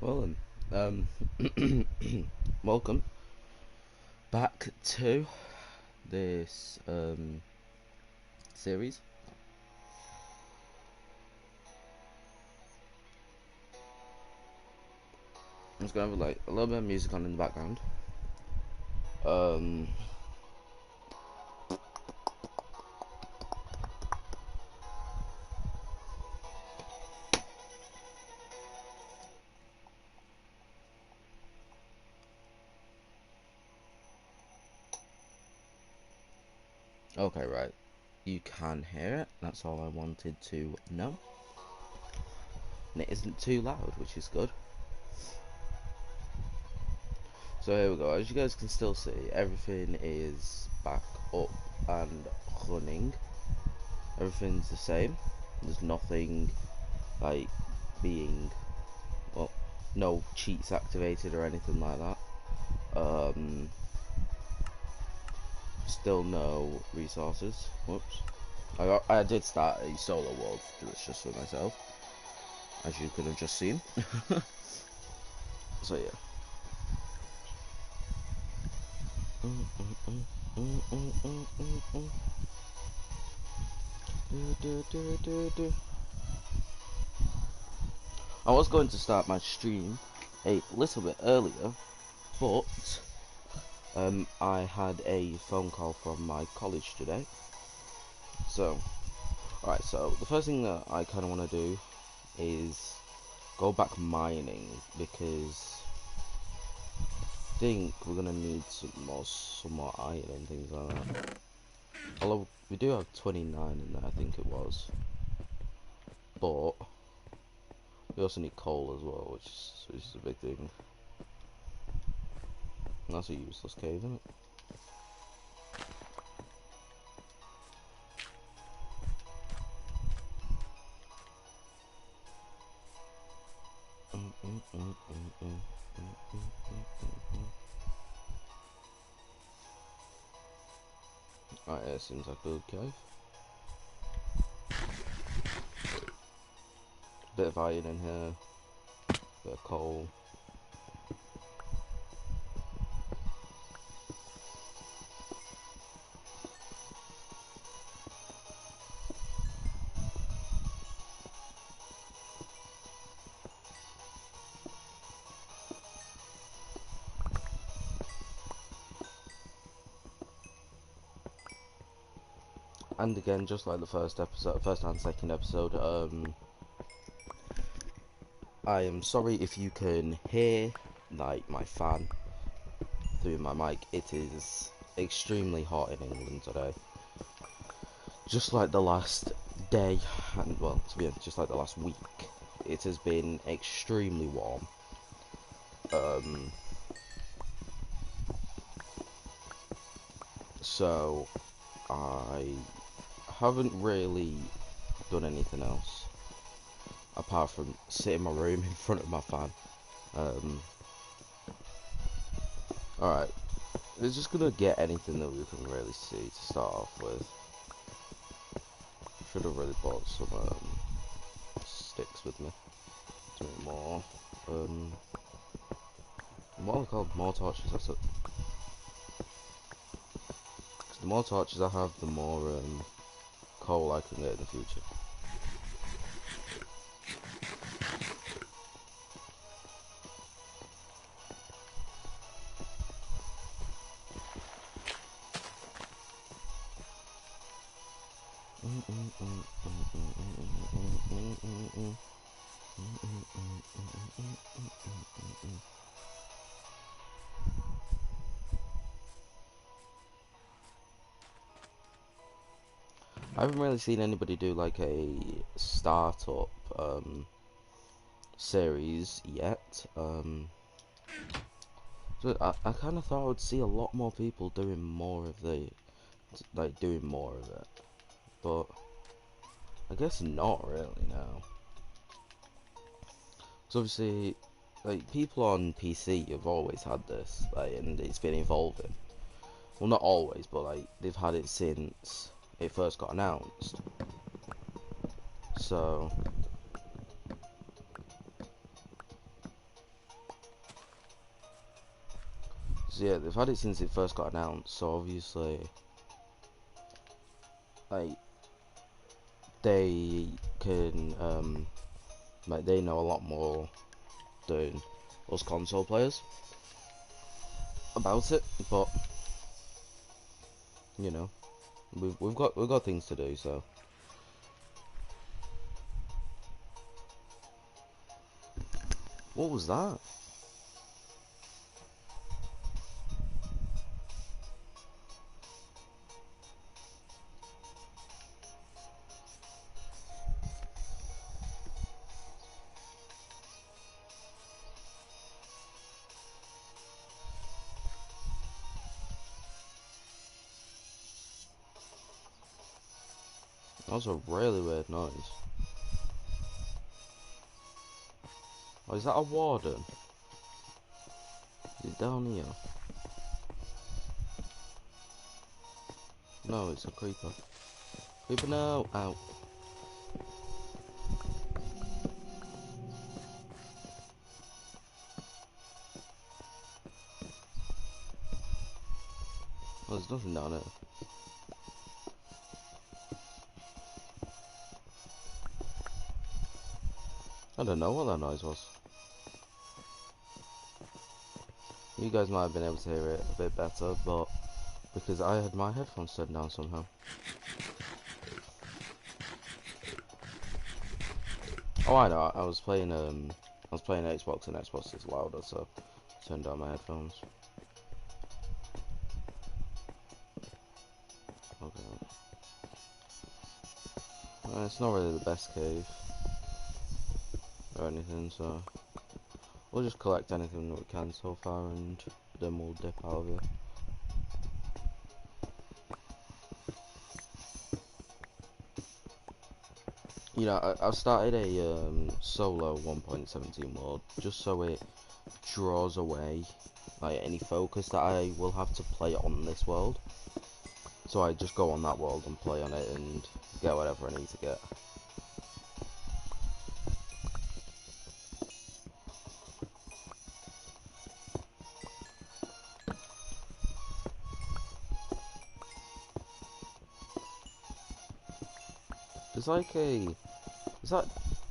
Well then, welcome back to this series. I'm just gonna have like a little bit of music on in the background. Um, okay, right. You can hear it. That's all I wanted to know. And it isn't too loud, which is good. So here we go. As you guys can still see, everything is back up and running. Everything's the same. There's nothing like being, well, no cheats activated or anything like that. Still no resources. Whoops. I did start a solo world just for myself, as you could have just seen. So yeah. I was going to start my stream a little bit earlier, but I had a phone call from my college today. So, alright, so the first thing that I kind of want to do is go back mining, because I think we're going to need some more iron and things like that. Although we do have 29 in there, I think it was. But we also need coal as well, which is a big thing. And that's a useless cave, isn't it? Alright, yeah, seems like a good cave. Bit of iron in here, bit of coal. And again, just like the first and second episode, I am sorry if you can hear like my fan through my mic. It is extremely hot in England today. Just like the last day, and well, to be honest, just like the last week, it has been extremely warm. So I haven't really done anything else apart from sit in my room in front of my fan. Alright, we're just gonna get anything that we can really see to start off with. Should have really bought some sticks with me. Do more. What are they called? More torches, that's it. 'Cause the more torches I have, the more coal I can get in the future. I haven't really seen anybody do like a startup series yet. So I kind of thought I would see a lot more people doing more of the, like doing more of it, but I guess not really now. So obviously, like people on PC have always had this, like, and it's been evolving. Well, not always, but like they've had it since it first got announced. So So yeah, they've had it since it first got announced. So obviously, like they can like they know a lot more than us console players about it. But you know, we've got things to do. So what was that? That was a really weird noise. Oh, is that a warden? Is it down here? No, it's a creeper. Creeper now! Ow. Oh, there's nothing down there. I don't know what that noise was. You guys might have been able to hear it a bit better, but because I had my headphones turned down somehow. Oh, I know. I was playing Xbox, and Xbox is louder, so I turned down my headphones. Okay. It's not really the best cave or anything, so we'll just collect anything that we can so far, and then we'll dip out of here. You know, I've started a solo 1.17 world just so it draws away like any focus that I will have to play on this world. So I just go on that world and play on it and get whatever I need to get. There's like a... Is that...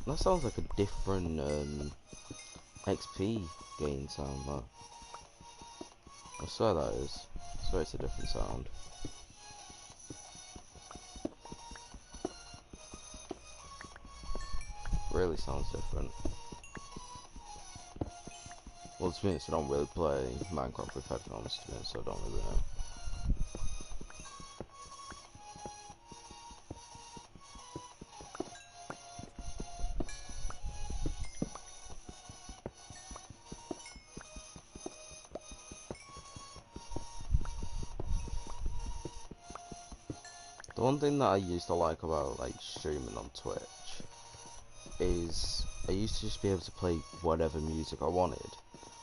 That sounds like a different XP gain sound, though. I swear that is. I swear it's a different sound. Really sounds different. Well, to be honest, I don't really play Minecraft with headphones, to be honest, so I don't really know. The one thing that I used to like about like streaming on Twitch is I used to just be able to play whatever music I wanted.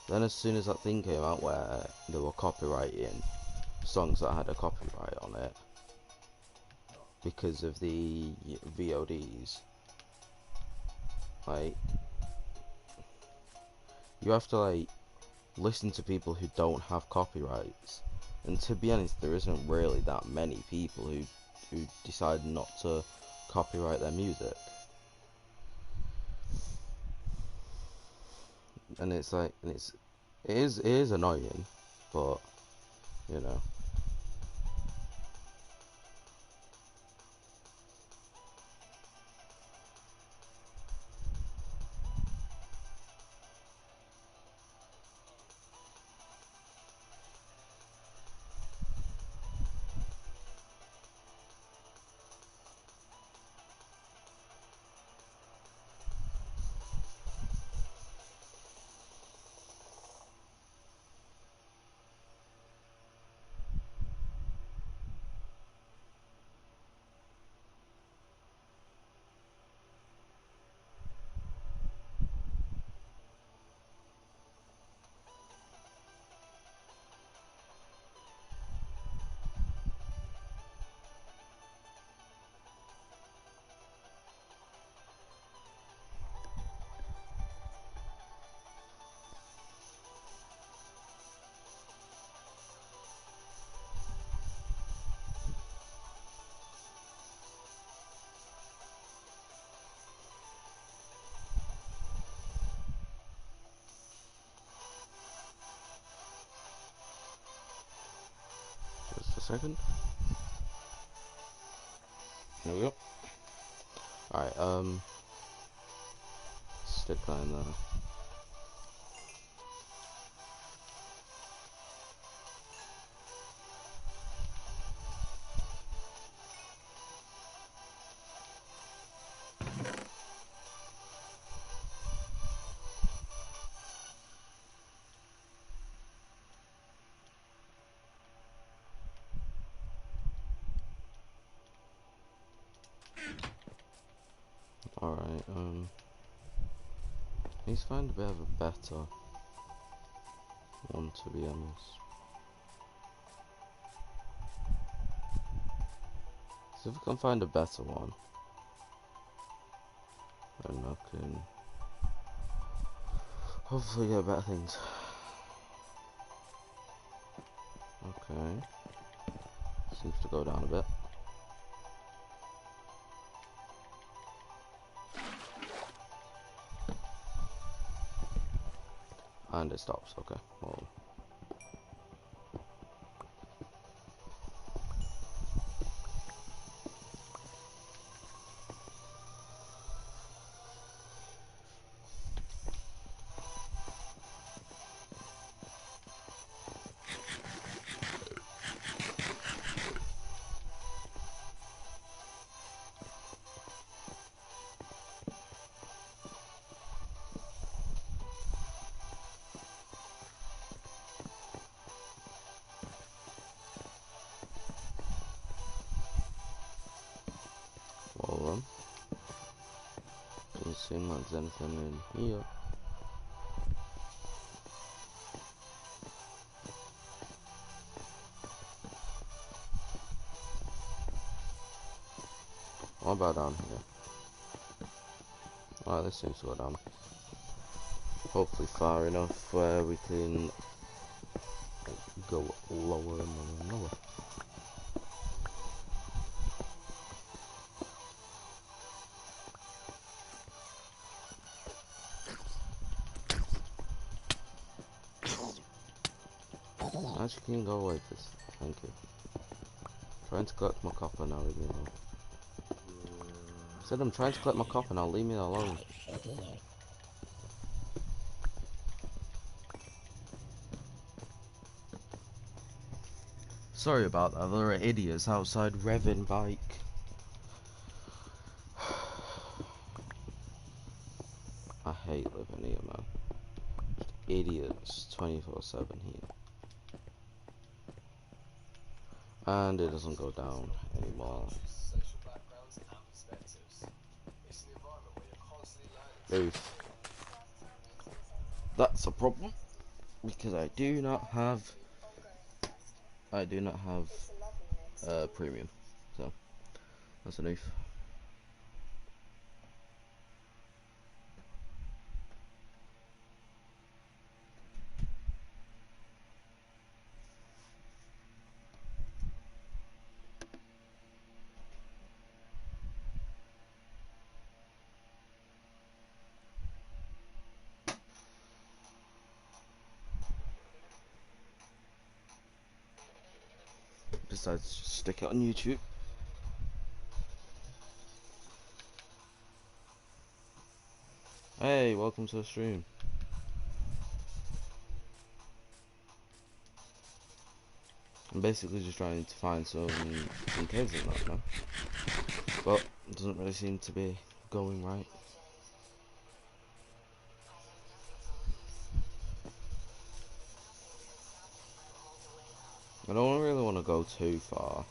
Then as soon as that thing came out where they were copyrighting songs that had a copyright on it because of the VODs, like you have to like listen to people who don't have copyrights, and to be honest, there isn't really that many people who decide not to copyright their music. And it's like, and it is annoying, but you know. second. There we go. Alright, stick that in there. Alright, let's find a bit of a better one, to be honest. So if we can find a better one, then I can hopefully get better things. Okay, seems to go down a bit. And it stops, okay. Well, doesn't seem like there's anything in here. What about down here? Oh, this seems to go down. Hopefully far enough where we can go lower and lower. Actually, can you go away, please? Thank you. Trying to collect my copper now, leave me alone. I said I'm trying to collect my copper now, leave me alone. Sorry about that, there are idiots outside revving bike. I hate living here, man. Idiots 24/7 here. And it doesn't go down anymore. Oof. That's a problem because I do not have premium, so that's an oof. Besides, just stick it on YouTube. Hey, welcome to the stream. I'm basically just trying to find some caves in that, man. But it doesn't really seem to be going right. I don't really want to go too far.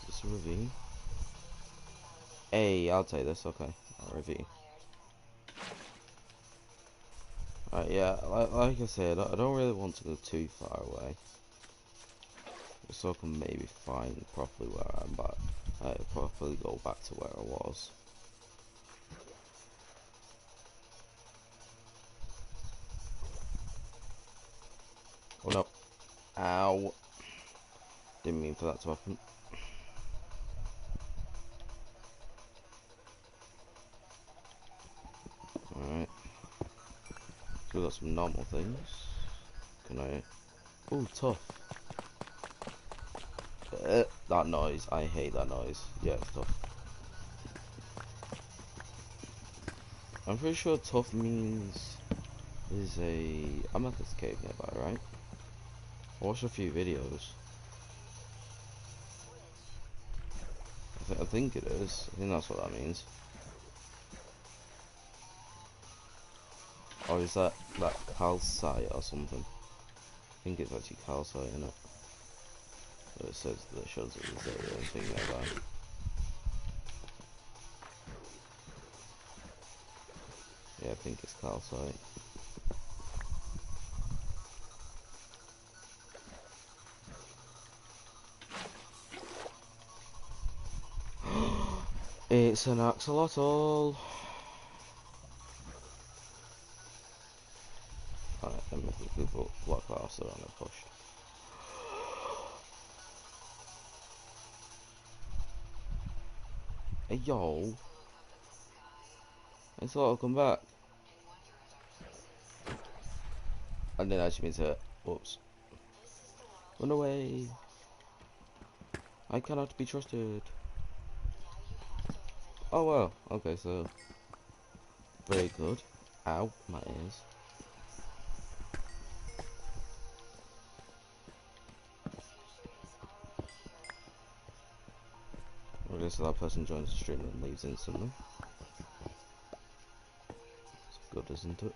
Is this a ravine? Hey, I'll take this, okay. A ravine. Alright, yeah, like I said, I don't really want to go too far away. Just so I can maybe find properly where I'm back. Properly go back to where I was. Oh no. Ow. Didn't mean for that to happen. Alright. So we've got some normal things. Can I... Ooh, tough. That noise. I hate that noise. Yeah, it's tough. I'm pretty sure tough means there's a Amethyst cave nearby, right? I watched a few videos. I think it is. I think that's what that means. Or is that calcite or something? I think it's actually calcite, isn't it? But it says that it shows it as a thing nearby. Yeah, I think it's calcite. It's an axolotl. Alright, let me people block that off so I don't get pushed. Hey yo! Axolotl, come back! I didn't actually mean to. Whoops. Run away! I cannot be trusted. Oh well, okay, so very good. Ow, my ears. Okay, so that person joins the stream and leaves instantly. It's good, isn't it?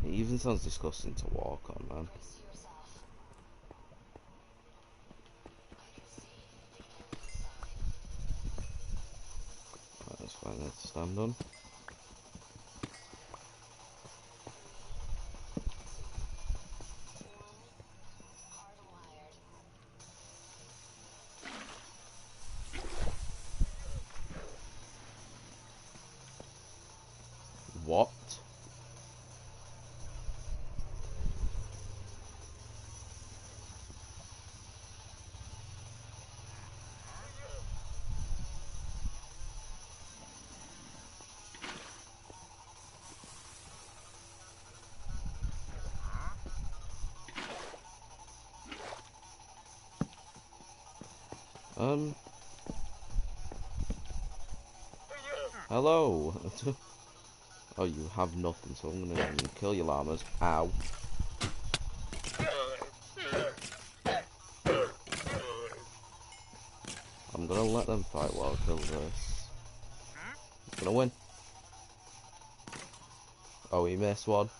It even sounds disgusting to walk on, man. Right, that's fine, let's stand on. What? Hello. Oh, you have nothing, so I'm gonna kill your llamas. Ow. I'm gonna let them fight while I kill this. Gonna win. Oh, he missed one.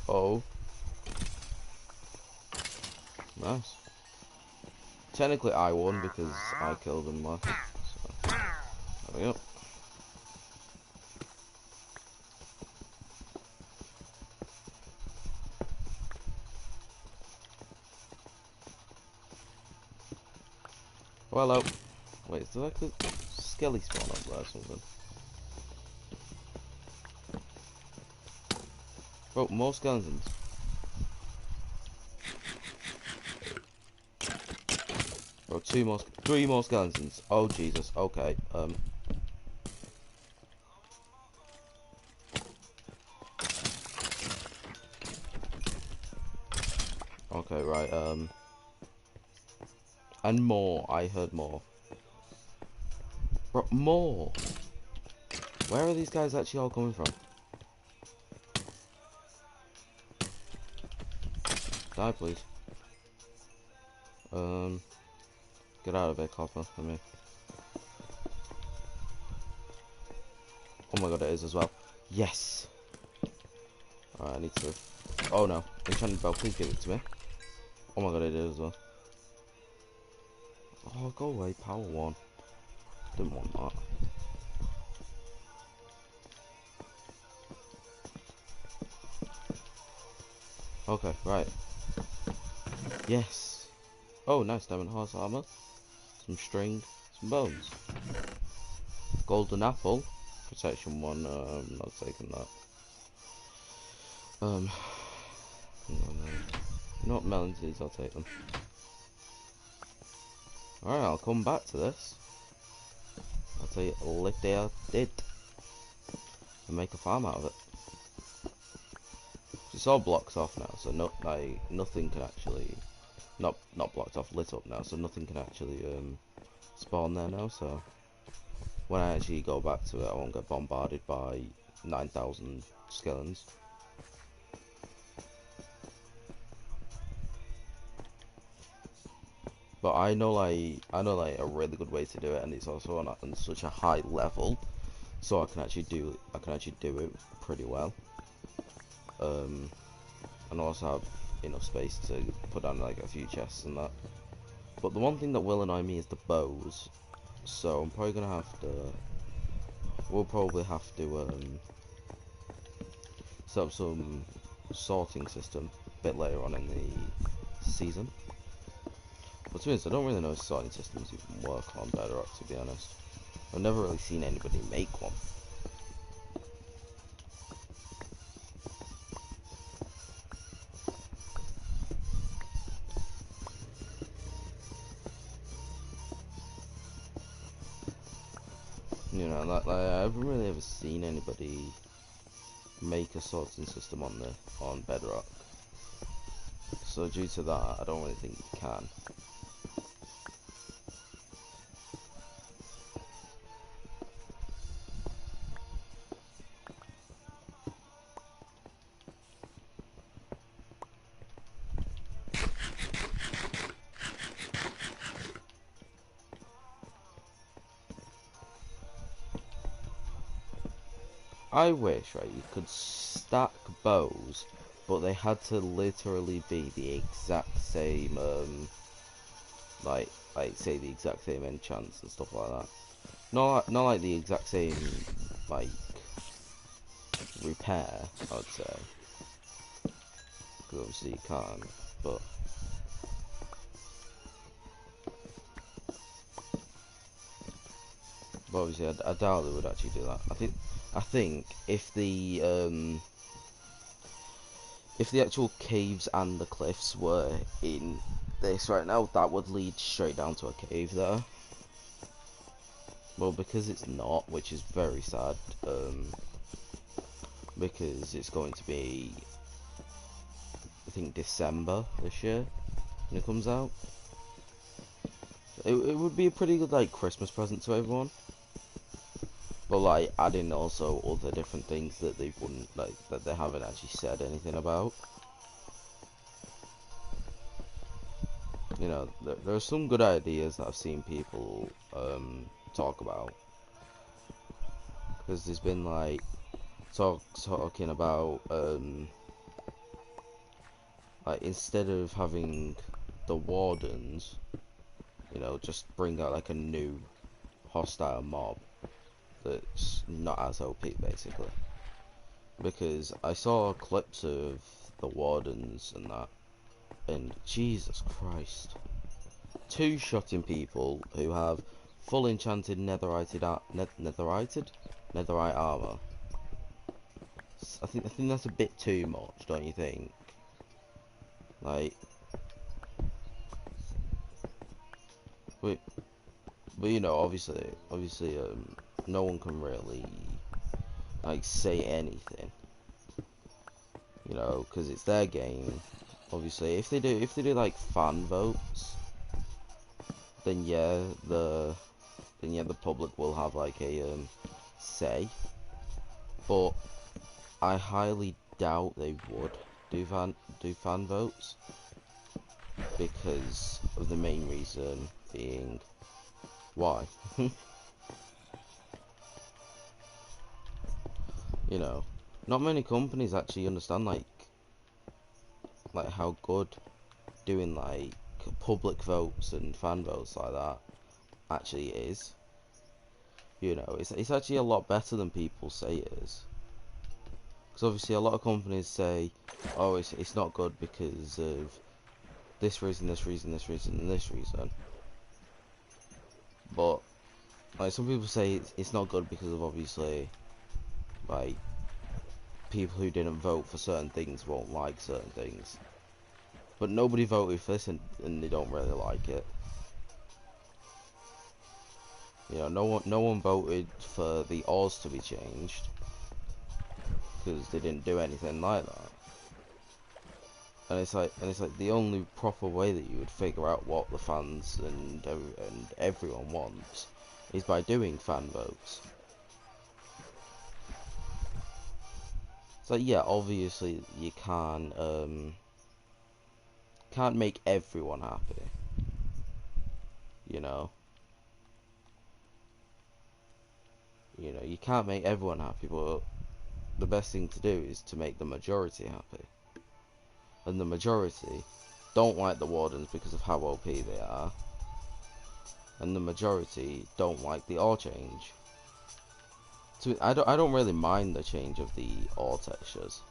Oh. Nice. Technically I won because I killed him last. So, there we go. Well, wait, is there like a skelly spawn up there or something? Oh, more skeletons. Oh, three more skeletons. Oh, Jesus, okay, okay, right, and more, I heard more. Bro, more! Where are these guys actually all coming from? Die, please. Get out of it, copper, for me. Oh my god, it is as well. Yes! Alright, I need to... Oh no, enchanted bell, please give it to me. Oh my god, it is as well. Oh, go away, power one. Didn't want that. Okay, right. Yes! Oh, nice diamond horse armor. Some string, some bones. Golden apple. Protection one, I'm not taking that. No, not melon seeds, I'll take them. Alright, I'll come back to this. I'll tell you later. Did. and make a farm out of it. It's all blocked off now, so nothing can actually not blocked off, lit up now, so nothing can actually spawn there now. So when I actually go back to it, I won't get bombarded by 9,000 skeletons. But I know like a really good way to do it, and it's also on such a high level, so I can actually do it pretty well. And also have enough space to put down like a few chests and that. But the one thing that will annoy me is the bows. So I'm probably gonna have to. We'll probably have to set up some sorting system a bit later on in the season. But to be honest, I don't really know if sorting systems even work on Bedrock, to be honest. I've never really seen anybody make one. You know, like I haven't really ever seen anybody make a sorting system on Bedrock. So due to that, I don't really think you can. I wish, right, you could stack bows, but they had to literally be the exact same, like say the exact same enchants and stuff like that. Not like the exact same, like, repair, I'd say. Because obviously you can't, but... But obviously I doubt they would actually do that. I think if the actual caves and the cliffs were in this right now, that would lead straight down to a cave there. Well, because it's not, which is very sad, because it's going to be, I think, December this year when it comes out. It would be a pretty good, like, Christmas present to everyone. But, like, adding also other different things that they wouldn't, like, that they haven't actually said anything about. You know, there are some good ideas that I've seen people talk about. Because there's been, like, talking about, like, instead of having the wardens, you know, just bring out, like, a new hostile mob that's not as OP, basically. Because I saw clips of the wardens and that, and Jesus Christ, two-shotting people who have full enchanted netherite armor. I think that's a bit too much, don't you think? Like, but you know, obviously, no one can really, like, say anything, you know, because it's their game. Obviously, if they do like fan votes, then yeah, the public will have like a say. But I highly doubt they would do fan votes, because of the main reason being why. You know, not many companies actually understand like how good doing like public votes and fan votes like that actually is. You know, it's actually a lot better than people say it is. Because obviously a lot of companies say, oh, it's not good because of this reason, this reason, this reason, and this reason. But like some people say it's not good because of obviously like people who didn't vote for certain things won't like certain things. But nobody voted for this and they don't really like it. You know, no one voted for the Oz to be changed. because they didn't do anything like that. And it's like the only proper way that you would figure out what the fans and everyone wants is by doing fan votes. So yeah, obviously you can't make everyone happy, you know. You can't make everyone happy, but the best thing to do is to make the majority happy. And the majority don't like the Wardens because of how OP they are, and the majority don't like the ore change. So I don't really mind the change of the ore textures.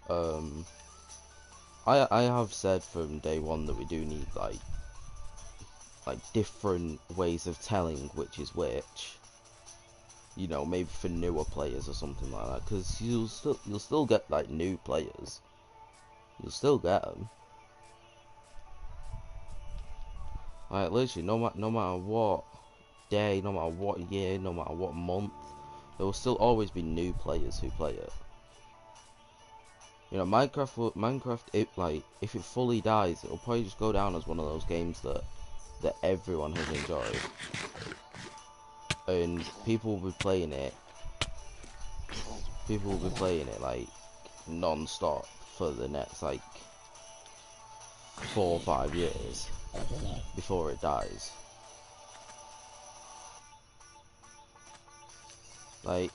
I have said from day one that we do need like different ways of telling which is which. You know, maybe for newer players or something like that, because you'll still get like new players. You'll still get them. Like literally, no matter what day, no matter what year, no matter what month, there will still always be new players who play it. You know, Minecraft, if it fully dies, it'll probably just go down as one of those games that everyone has enjoyed, and people will be playing it. People will be playing it like non-stop for the next like 4 or 5 years before it dies. Like,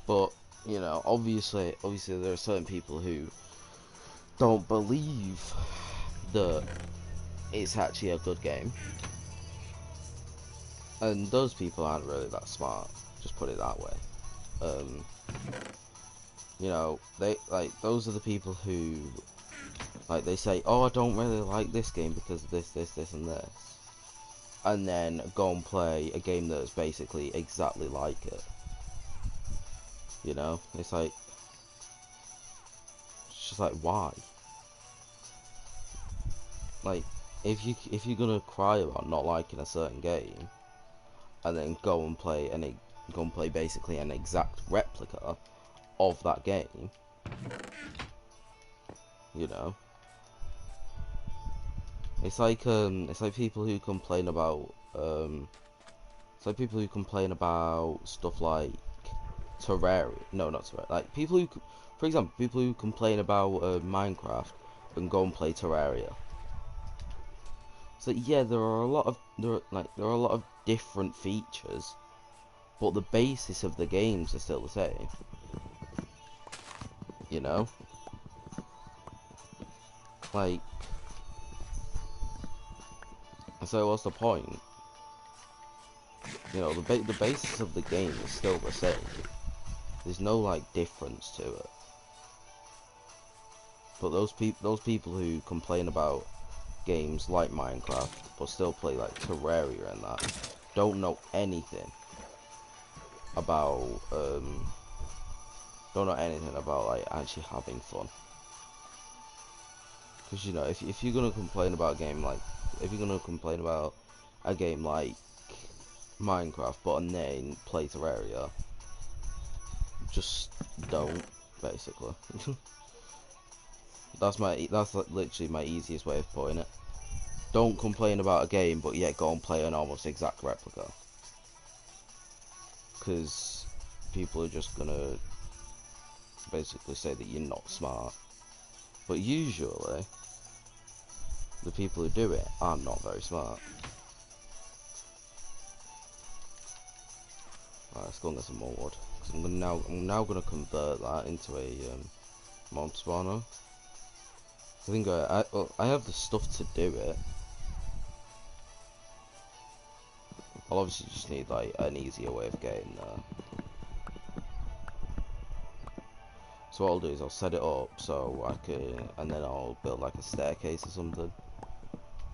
but you know, obviously there are certain people who don't believe that it's actually a good game, and those people aren't really that smart, just put it that way. You know, those are the people who they say, oh, I don't really like this game because of this and this, and then go and play a game that's basically exactly like it. You know, it's just like, why? Like, if you're gonna cry about not liking a certain game, and then go and play basically an exact replica of that game, you know, it's like people who complain about stuff like Terraria. No, not Terraria. Like for example, people who complain about Minecraft and go and play Terraria. So yeah, there are a lot of different features, but the basis of the games are still the same. You know, like, so what's the point? You know, the basis of the game is still the same. There's no like difference to it. But those people who complain about games like Minecraft but still play like Terraria and that don't know anything about like actually having fun. Because you know, if you're gonna complain about a game like Minecraft but then play Terraria, just don't, basically. That's literally my easiest way of putting it. Don't complain about a game, but yet go and play an almost exact replica. Because people are just gonna basically say that you're not smart. But usually, the people who do it are not very smart. Right, let's go and get some more wood. Because I'm now gonna convert that into a mob spawner. I think I have the stuff to do it. I'll obviously just need like an easier way of getting there. So what I'll do is I'll set it up so I can, and then I'll build like a staircase or something.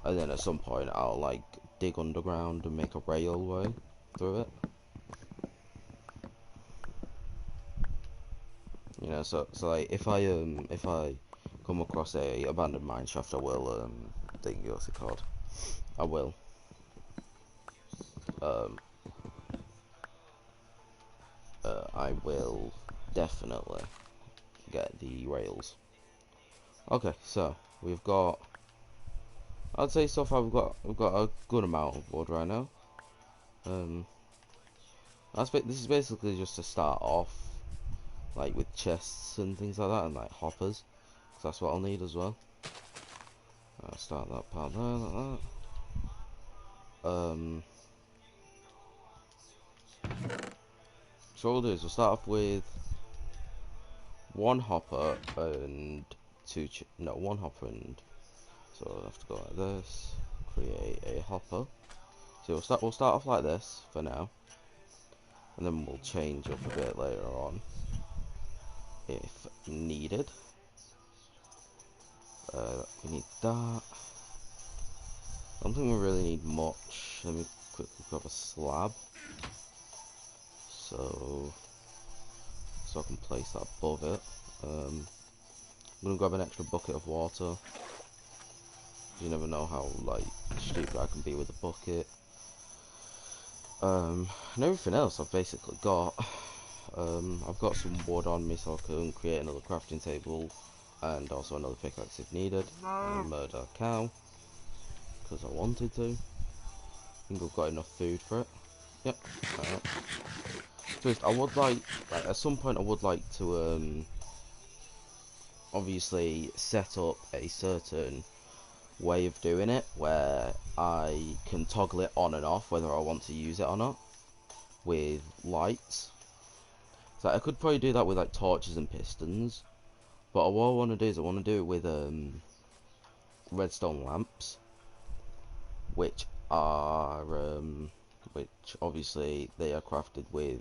And then at some point I'll like dig underground and make a railway through it. You know, so like if I come across a abandoned mine shaft, I will what's it called? I will I will definitely get the rails. Okay, so we've got, I'd say so far we've got a good amount of wood right now. This is basically just to start off, like with chests and things like that, and like hoppers, because that's what I'll need as well. I'll start that part there, like that. So what we'll do is we'll start off with one hopper and one hopper and, so I'll have to go like this, create a hopper. So we'll start off like this for now, and then we'll change up a bit later on if needed. We need that. I don't think we really need much. Let me quickly grab a slab, so I can place that above it. I'm gonna grab an extra bucket of water. You never know how like stupid I can be with a bucket. And everything else I've basically got. I've got some wood on me, so I can create another crafting table and also another pickaxe if needed. And murder a cow because I wanted to. I think I've got enough food for it. Yep. Alright. First, I would like at some point I would like to obviously set up a certain way of doing it where I can toggle it on and off whether I want to use it or not with lights. So I could probably do that with like torches and pistons, but what I want to do is I want to do it with redstone lamps, which are which obviously they are crafted with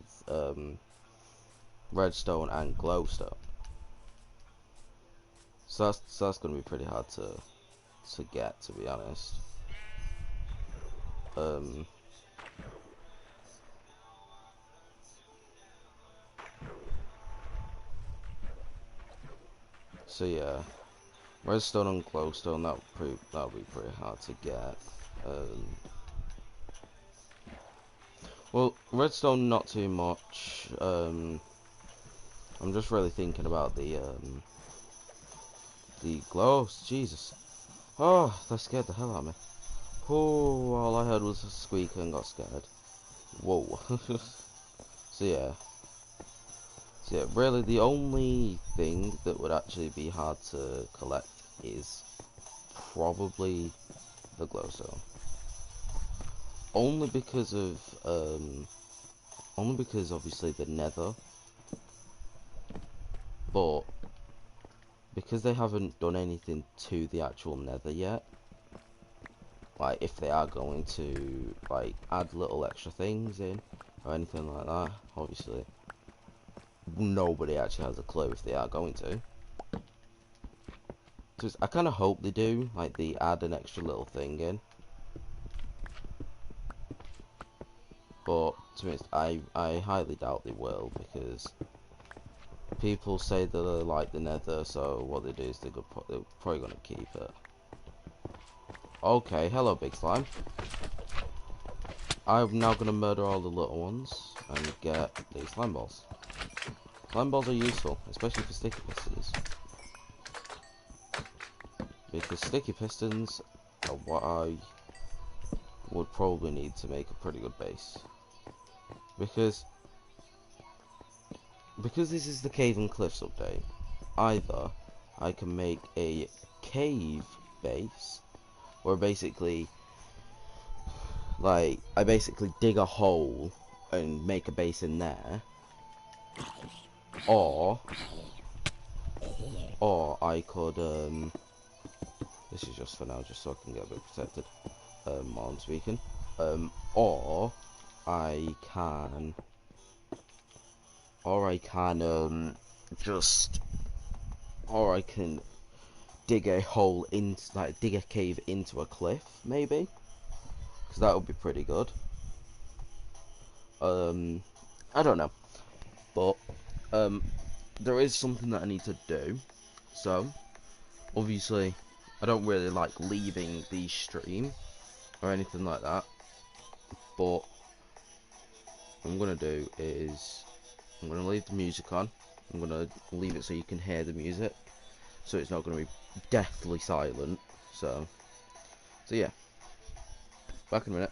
redstone and glowstone. So that's going to be pretty hard to get, to be honest. So yeah, redstone and glowstone, that would be pretty hard to get. Well, redstone not too much. I'm just really thinking about the glows. Jesus, oh, that scared the hell out of me. Oh, all I heard was a squeak and got scared. Whoa. So yeah, really the only thing that would actually be hard to collect is probably the glowstone. Only because obviously the nether, but because they haven't done anything to the actual nether yet, like if they are going to like add little extra things in or anything like that, obviously nobody actually has a clue if they are going to. Just, I kind of hope they do, like they add an extra little thing in. But to be honest, I highly doubt they will, because people say that they like the nether, so what they do is they're probably going to keep it. Okay, hello big slime. I'm now going to murder all the little ones and get the slime balls. Slime balls are useful, especially for sticky pistons. Because sticky pistons are what I would probably need to make a pretty good base. Because this is the Cave and Cliffs update, either I can make a cave base, where basically, like, I basically dig a hole and make a base in there, or I could, this is just for now, just so I can get a bit protected, while I'm speaking, or I can dig a hole in, like, dig a cave into a cliff, maybe, because that would be pretty good. I don't know, but there is something that I need to do. So obviously I don't really like leaving the stream or anything like that, but what I'm gonna do is I'm going to leave the music on. I'm going to leave it so you can hear the music. So it's not going to be deathly silent. So yeah. Back in a minute.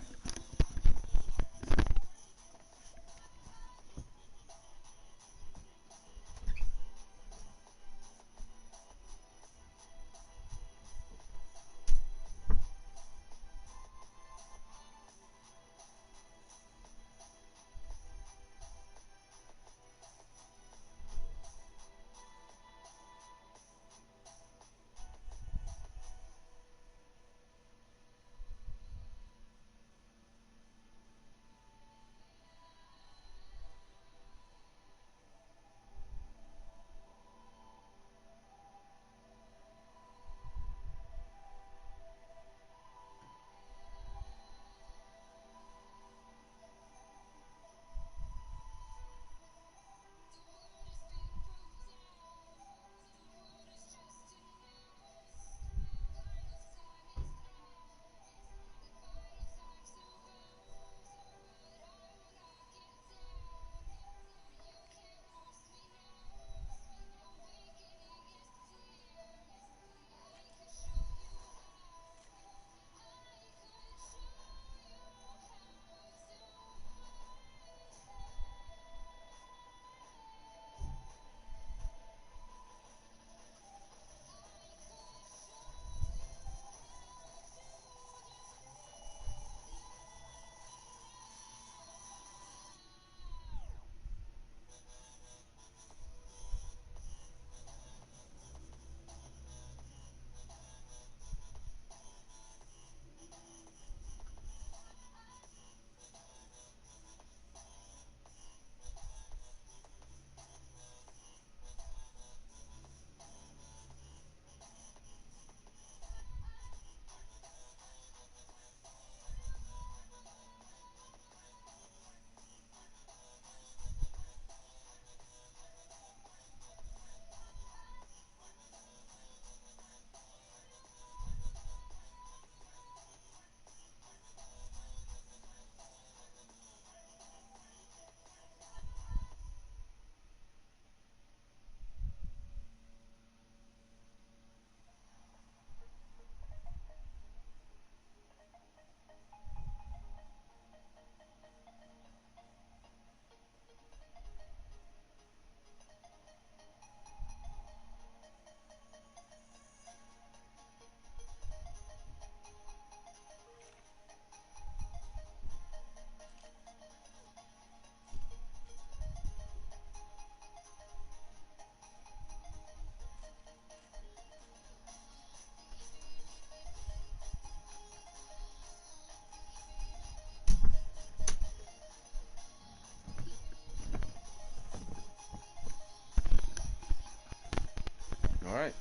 Alright.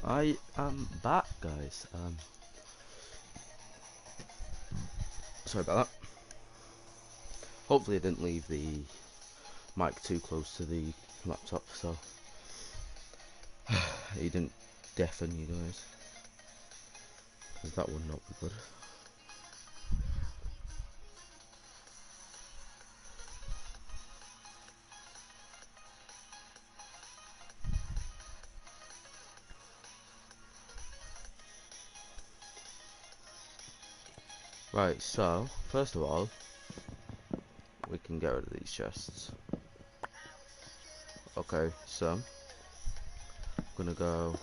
I am back, guys. Sorry about that. Hopefully I didn't leave the mic too close to the laptop, so he didn't deafen you guys, because that would not be good. Right, so first of all, we can get rid of these chests. Okay, so I'm gonna go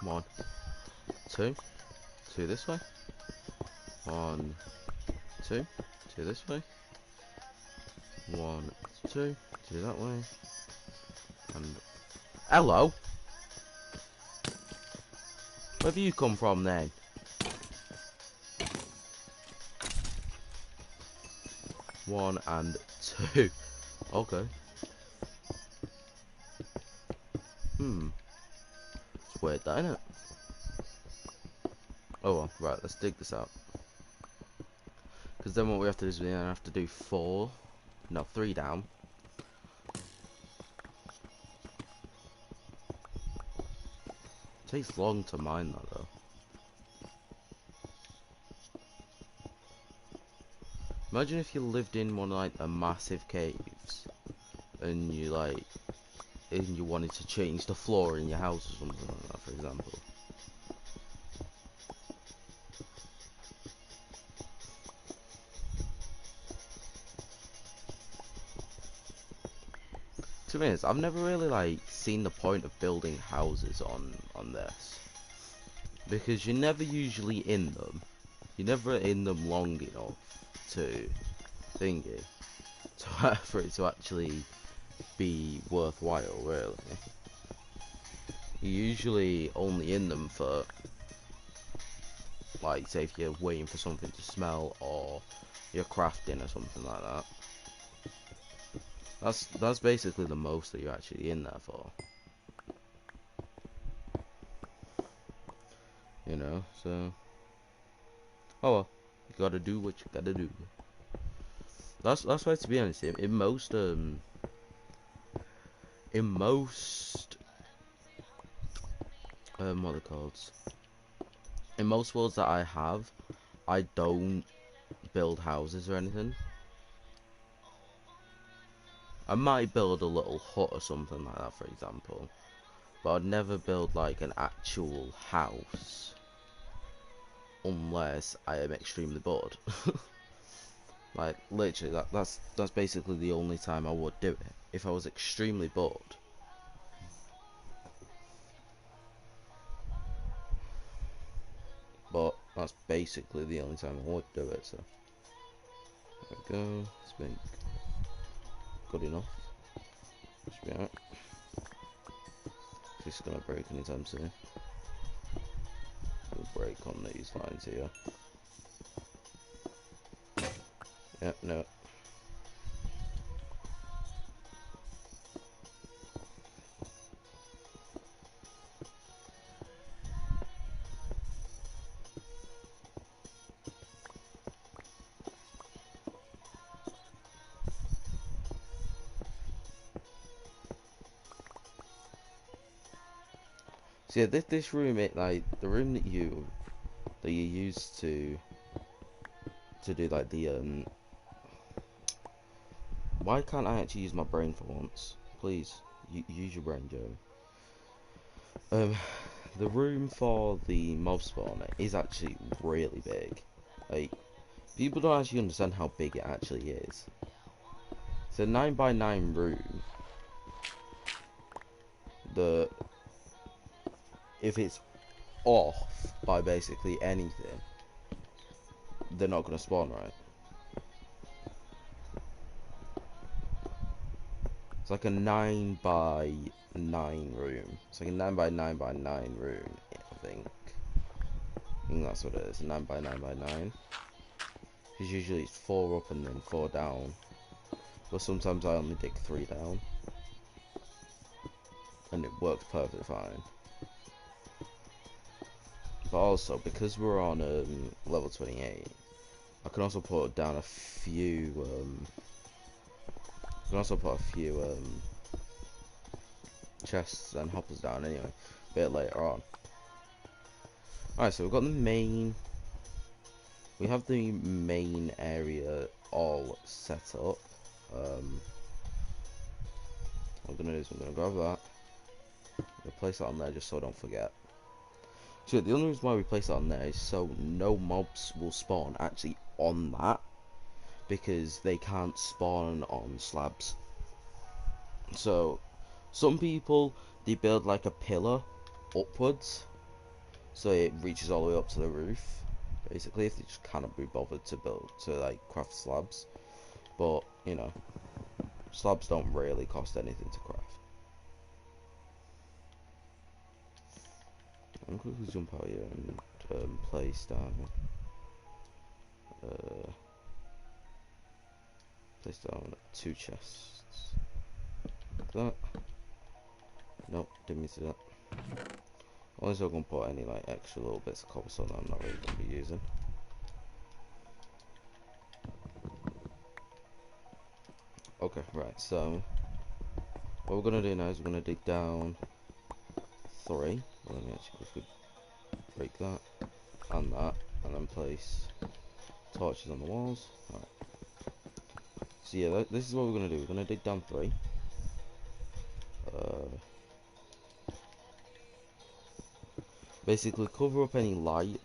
1, 2, 2 this way, 1, 2, 2 this way, 1, 2, 2 that way, and hello. Where have you come from then? One and 2. Okay. It's weird, that, isn't it? Oh well, right, let's dig this out. Because then what we have to do is we have to do 3 down. It takes long to mine that though. Imagine if you lived in one of like the massive caves and you wanted to change the floor in your house or something like that, for example. To be honest, I've never really seen the point of building houses on this, because you're never usually in them. You're never in them long enough to thingy for it to actually be worthwhile, really. You're usually only in them for, say if you're waiting for something to smell or you're crafting or something like that. That's basically the most that you're actually in there for. You know, so oh well, you gotta do what you gotta do. That's why, to be honest, in most what are they called? In most worlds that I have, I don't build houses or anything. I might build a little hut or something like that, for example, but I'd never build like an actual house unless I am extremely bored. Like literally, that's basically the only time I would do it, if I was extremely bored. But that's basically the only time I would do it. So there we go. Let's make good enough. Should be alright. This is gonna break anytime soon. We'll break on these lines here. Yep, no. So yeah, this room, the room that you use to do like the Why can't I actually use my brain for once? Please, use your brain, Joe. The room for the mob spawner is actually really big. Like, people don't actually understand how big it actually is. It's a 9x9 room. If it's off by basically anything, they're not gonna spawn, right? It's like a 9x9 room. It's like a 9x9x9 room, I think. I think that's what it is, a 9x9x9. Because usually it's 4 up and then 4 down. But sometimes I only dig 3 down. And it works perfectly fine. But also, because we're on level 28, I can also put down a few chests and hoppers down anyway, a bit later on. Alright, so we've got the main. We have the main area all set up. What I'm gonna do is I'm gonna grab that. I'm gonna place that on there just so I don't forget. So the only reason why we place it on there is so no mobs will spawn actually on that, because they can't spawn on slabs. So some people, they build like a pillar upwards so it reaches all the way up to the roof, basically, if they just cannot be bothered to craft slabs. But you know, slabs don't really cost anything to craft. I'm gonna quickly jump out here and place down place down 2 chests like that. Nope, didn't miss that. Unless I'm gonna put any like extra little bits of cobblestone that I'm not really gonna be using. Okay, right, so what we're gonna do now is we're gonna dig down 3. Well, let me actually quickly break that and that, and then place torches on the walls. Alright. So yeah, this is what we're gonna do. We're gonna dig down 3. basically cover up any light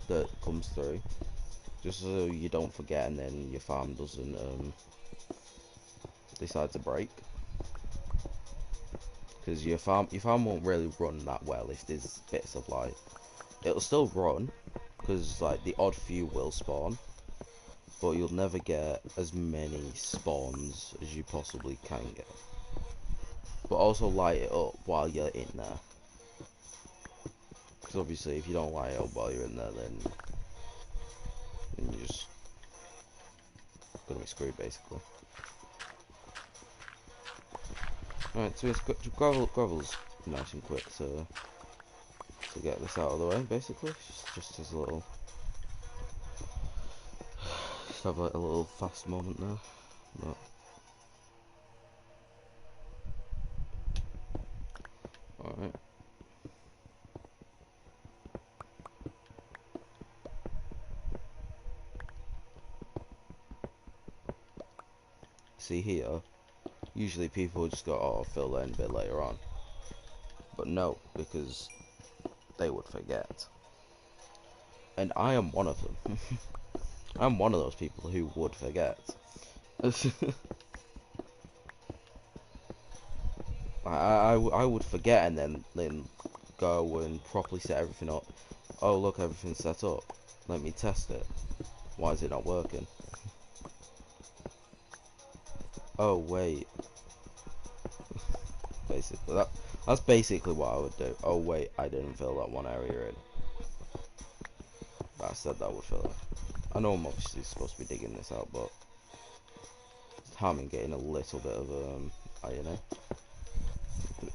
that comes through, just so you don't forget, and then your farm doesn't decide to break. Because your farm won't really run that well if there's bits of light. It'll still run, because like the odd few will spawn, but you'll never get as many spawns as you possibly can get. But also light it up while you're in there, because obviously if you don't light it up while you're in there, then you're just gonna be screwed basically. Alright, so it's gravel's nice and quick to get this out of the way basically. Just as a little, just have like a little fast moment there. But alright. See here, usually people just go, oh, I'll fill that in a bit later on. But no, because they would forget. And I am one of them. I'm one of those people who would forget. I would forget and then go and properly set everything up. Oh look, everything's set up. Let me test it. Why is it not working? Oh wait. Basically, that's basically what I would do. Oh wait, I didn't fill that one area in. But I said that would fill it. I know I'm obviously supposed to be digging this out, but it's harming getting a little bit of iron in.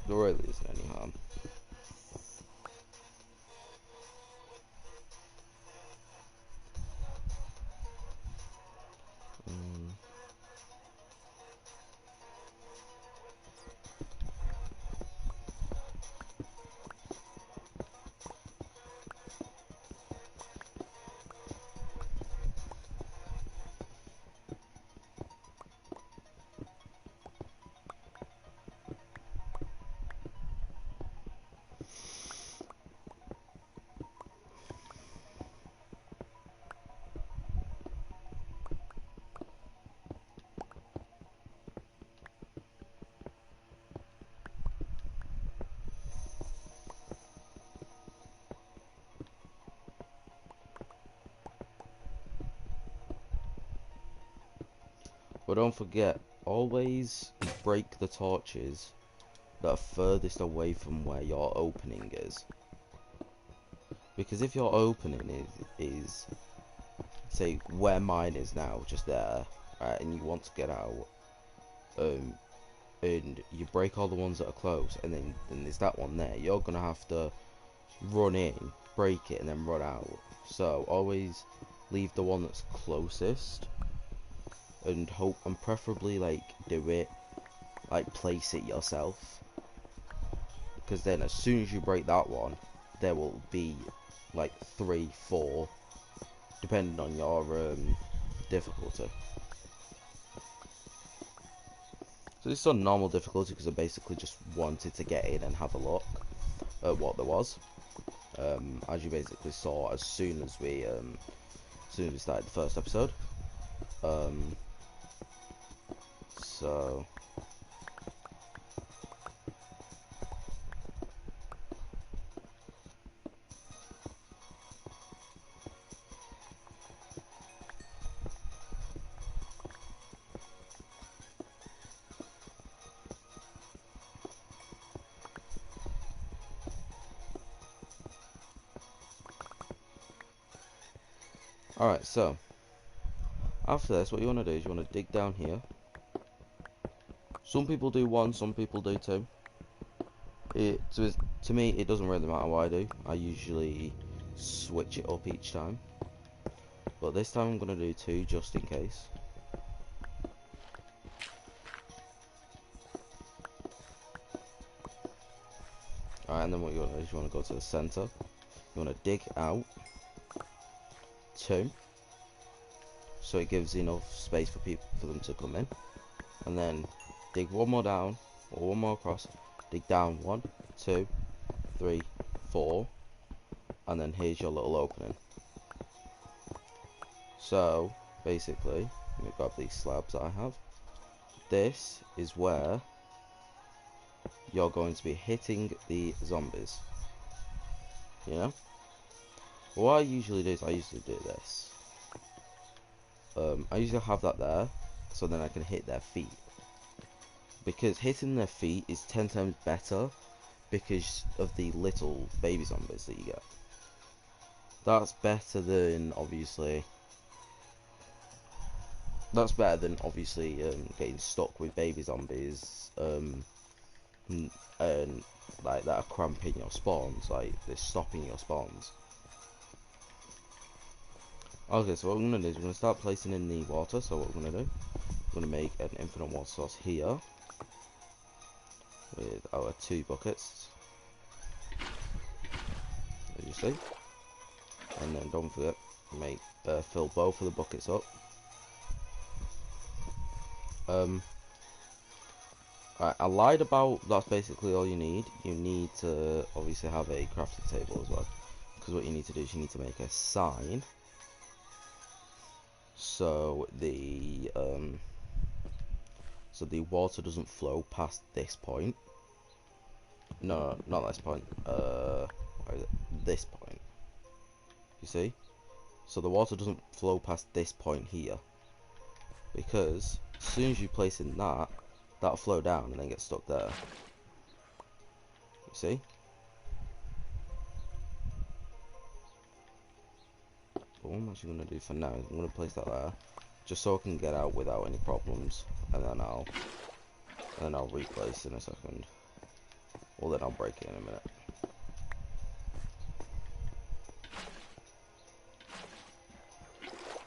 There really isn't any harm. But don't forget, always break the torches that are furthest away from where your opening is. Because if your opening is say where mine is now, just there, right, and you want to get out, and you break all the ones that are close, and then there's that one there, you're gonna have to run in, break it, and then run out. So always leave the one that's closest, and hope, and preferably like do it, like place it yourself, because then as soon as you break that one, there will be like 3, 4, depending on your difficulty. So this is on normal difficulty because I basically just wanted to get in and have a look at what there was. As you basically saw as soon as we started the first episode. So alright, so after this, what you want to do is you want to dig down here. Some people do 1, some people do 2. To me, it doesn't really matter what I do. I usually switch it up each time. But this time I'm going to do 2 just in case. Alright, and then what you want to do is you want to go to the center. You want to dig out 2. So it gives enough space for them to come in. And then dig 1 more down, or 1 more across. Dig down 1, 2, 3, 4. and then here's your little opening. So basically, let me grab these slabs that I have. This is where you're going to be hitting the zombies. You know? What I usually do is I usually do this. I usually have that there, so then I can hit their feet. Because hitting their feet is 10 times better because of the little baby zombies that you get. That's better than obviously getting stuck with baby zombies and like that are cramping your spawns, like they're stopping your spawns. Okay, so what we're going to do is we're going to start placing in the water. So what we're going to do, we're going to make an infinite water source here with our 2 buckets, as you see, and then don't forget fill both of the buckets up. Right, I lied about that's basically all you need. You need to obviously have a crafting table as well, because what you need to do is you need to make a sign so the water doesn't flow past this point. No, not this point. Where is it? This point. You see? So the water doesn't flow past this point here, because as soon as you place in that, that'll flow down and then get stuck there. You see? But what I'm actually going to do for now is I'm going to place that there, just so I can get out without any problems, and then I'll replace in a second. Well, then I'll break it in a minute.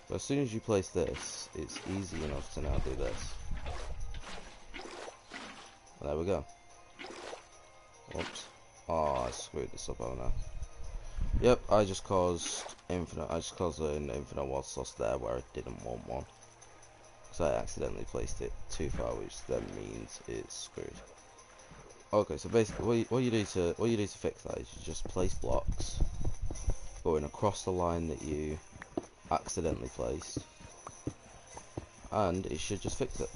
But as soon as you place this, it's easy enough to now do this. And there we go. Oops. Oh, I screwed this up over now. Yep, I just caused an infinite water source there where I didn't want one. So I accidentally placed it too far, which then means it's screwed. Okay, so basically what you do to fix that is you just place blocks going across the line that you accidentally placed, and it should just fix it.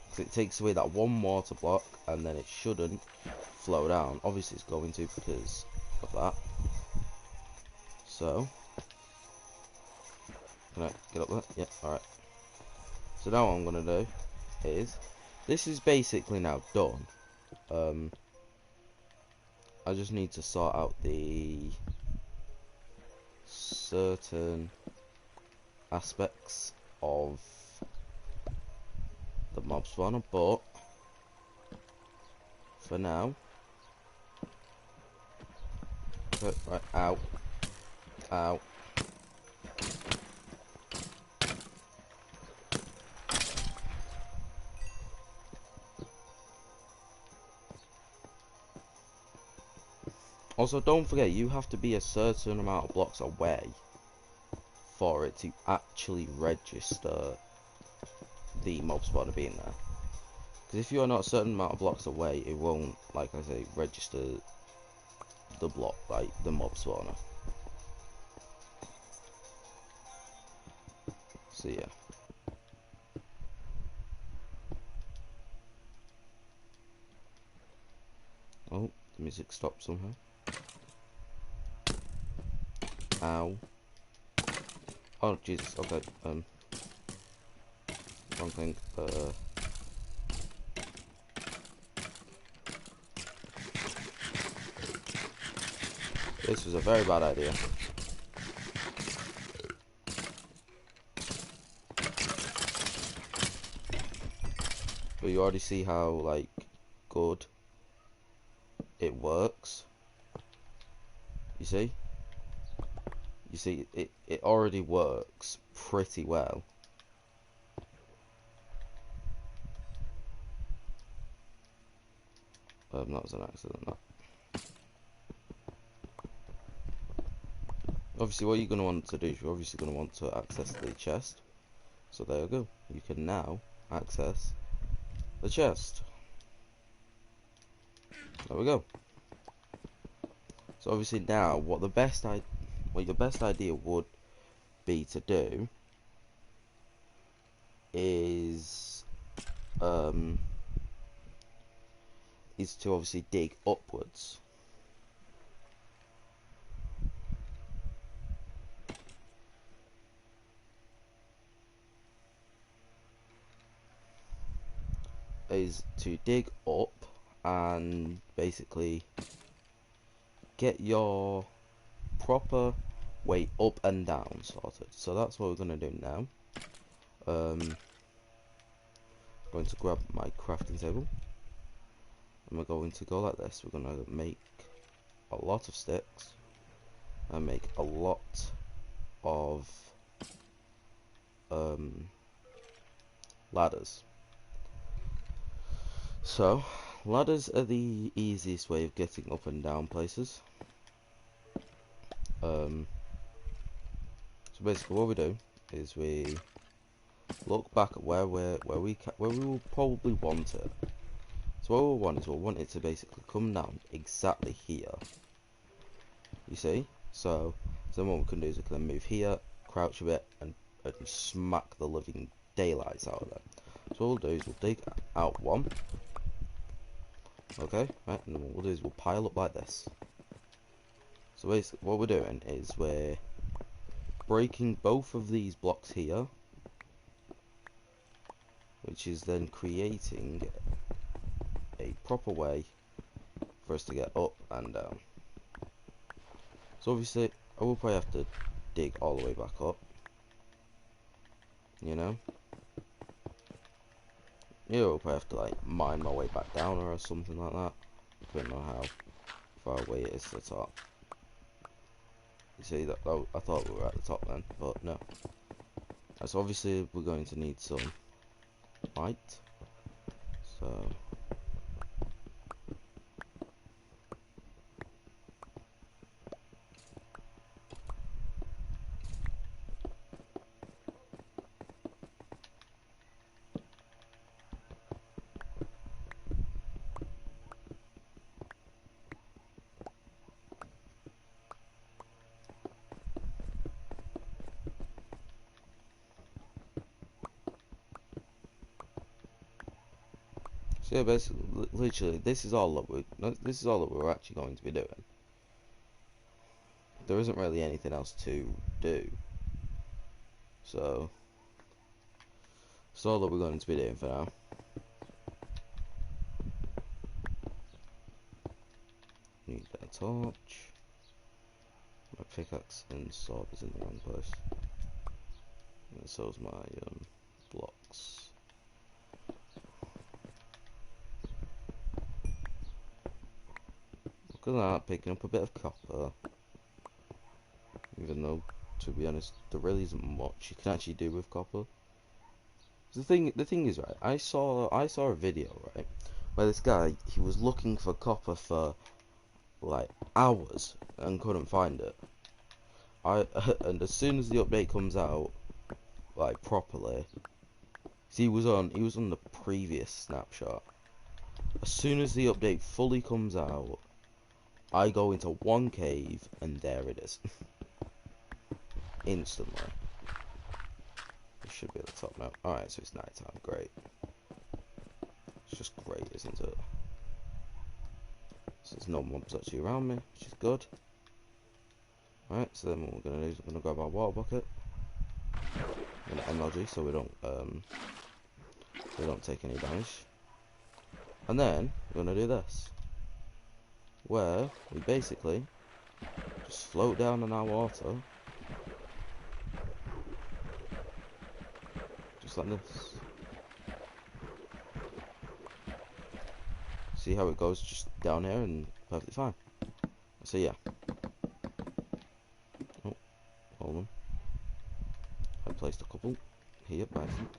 Because it takes away that one water block, and then it shouldn't flow down. Obviously it's going to because of that. So, can I get up there? Yeah, alright. So now what I'm going to do is, this is basically now done. I just need to sort out the certain aspects of the mob spawner, but for now, right, ow, ow. Also, don't forget, you have to be a certain amount of blocks away for it to actually register the mob spawner being there. Because if you are not a certain amount of blocks away, it won't, like I say, register the block, like the mob spawner. So yeah. Oh, the music stopped somehow. Ow. Oh Jesus, okay, wrong thing, this was a very bad idea. But you already see how, like, good it works. You see? You see, it already works pretty well. That was an accident, that. Obviously, what you're going to want to do is you're obviously going to want to access the chest. So there you go. You can now access the chest. There we go. So obviously now, what your best idea would be to do is to obviously dig upwards. Is to dig up and basically get your proper way up and down sorted. So that's what we're going to do now. I'm going to grab my crafting table and we're going to go like this. We're going to make a lot of sticks and make a lot of ladders. So ladders are the easiest way of getting up and down places. So basically what we do is we look back at where we will probably want it. So what we'll want is we'll want it to basically come down exactly here. You see? So then what we can do is we can move here, crouch a bit, and smack the living daylights out of it. So what we'll do is we'll dig out one. Okay, right, and then what we'll do is we'll pile up like this. So basically what we're doing is we're breaking both of these blocks here, which is then creating a proper way for us to get up and down. So obviously I will probably have to dig all the way back up, you know. Yeah, I'll probably have to like mine my way back down or something like that, depending on how far away it is to the top. You see that? Oh, I thought we were at the top then, but no. So obviously we're going to need some light. So yeah, basically, literally, this is all that we're actually going to be doing. There isn't really anything else to do. So that's all that we're going to be doing for now. Need a torch. My pickaxe and sword is in the wrong place. And so is my blocks. Look at that, picking up a bit of copper. Even though, to be honest, there really isn't much you can actually do with copper. The thing is, right, I saw a video, right, where this guy, he was looking for copper for like hours and couldn't find it. And as soon as the update comes out, like properly, he was on the previous snapshot. As soon as the update fully comes out, I go into one cave and there it is. Instantly. It should be at the top now. Alright, so it's night time. Great. It's just great, isn't it? So there's no mobs actually around me, which is good. Alright, so then what we're gonna do is we're gonna grab our water bucket. We're gonna MLG so we don't take any damage. And then we're gonna do this, where we basically just float down in our water, just like this. See how it goes just down here and perfectly fine. So yeah. Oh, hold on. I placed a couple here by accident.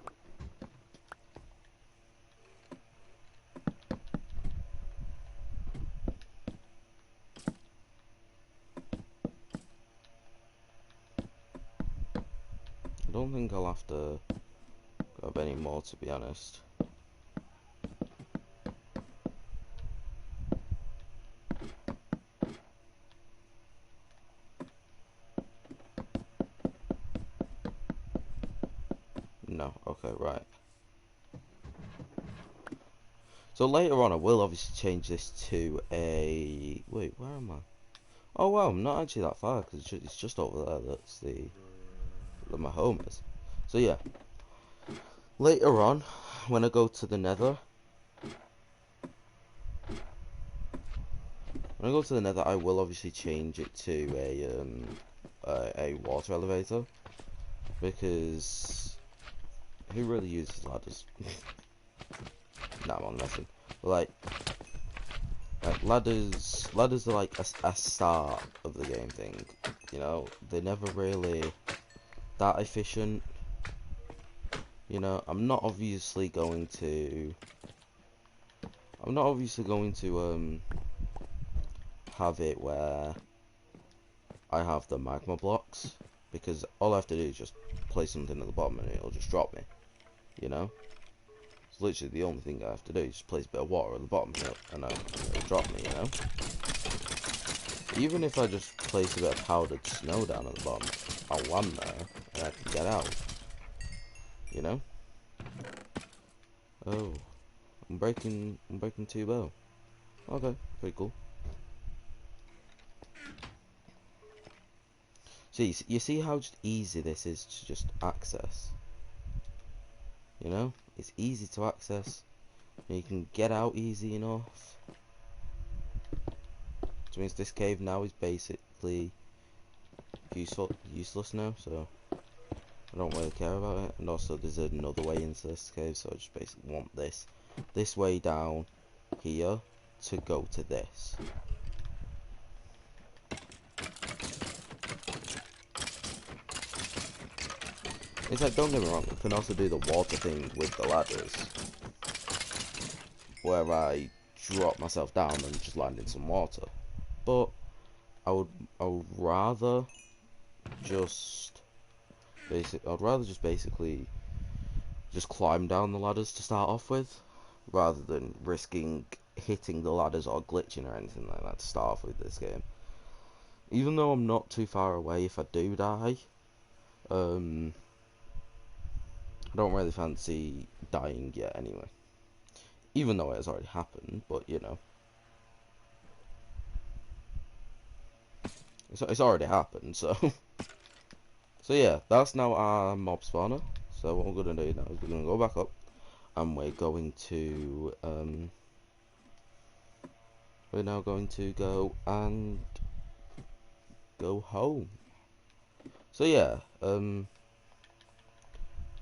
I don't think I'll have to grab any more, to be honest. no. Okay, right. So later on, I will obviously change this to a... Wait, where am I? Oh, well, I'm not actually that far, because it's just over there. That's where my home is. So, yeah. Later on, when I go to the nether... When I go to the nether, I will obviously change it to a water elevator. Because... Who really uses ladders? Nah, I'm on messing. Like ladders are like a start of the game thing, you know. They're never really that efficient, you know. I'm not obviously going to have it where I have the magma blocks, because all I have to do is just place something at the bottom and it'll just drop me, you know. It's literally the only thing I have to do, just place a bit of water at the bottom and it'll drop me, you know. Even if I just place a bit of powdered snow down at the bottom, I'll land there and I can get out, you know. Oh, I'm breaking 2 bow. Okay, pretty cool. See, you see how just easy this is to just access, you know. It's easy to access. You can get out easy enough. Which means this cave now is basically useless now, so I don't really care about it. And also there's another way into this cave, so I just basically want this way down here to go to this. It's like, don't get me wrong, you can also do the water thing with the ladders, where I drop myself down and just land in some water. But I would rather just basically just climb down the ladders to start off with, rather than risking hitting the ladders or glitching or anything like that to start off with this game. Even though I'm not too far away, if I do die, I don't really fancy dying yet anyway. Even though it has already happened, but you know. It's already happened, so... So yeah, that's now our mob spawner. So what we're going to do now is we're going to go back up, and we're going to, we're now going to go and go home. So yeah, it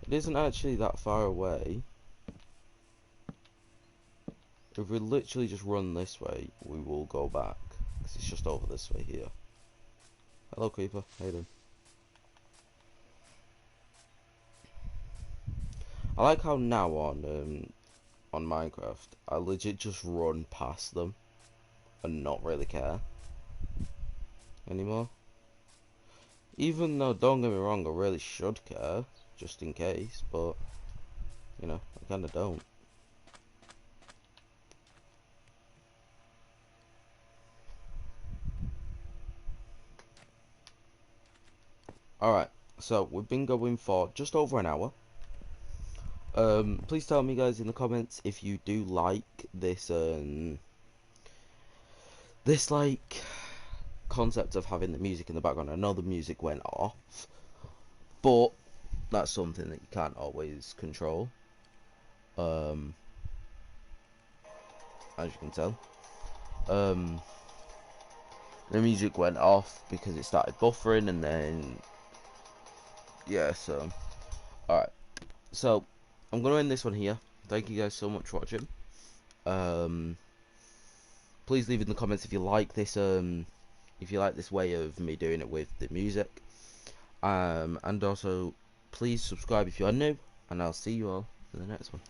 isn't actually that far away. If we literally just run this way, we will go back, because it's just over this way here. Hello, creeper. How you doing? I like how now on Minecraft, I legit just run past them and not really care anymore. Even though, don't get me wrong, I really should care, just in case, but, you know, I kinda don't. Alright, so we've been going for just over an hour. Please tell me, guys, in the comments if you do like this, like, concept of having the music in the background. I know the music went off, but that's something that you can't always control, as you can tell. The music went off because it started buffering, and then yeah, so alright, so I'm gonna end this one here. Thank you guys so much for watching. Please leave in the comments if you like this way of me doing it with the music, and also please subscribe if you are new, and I'll see you all in the next one.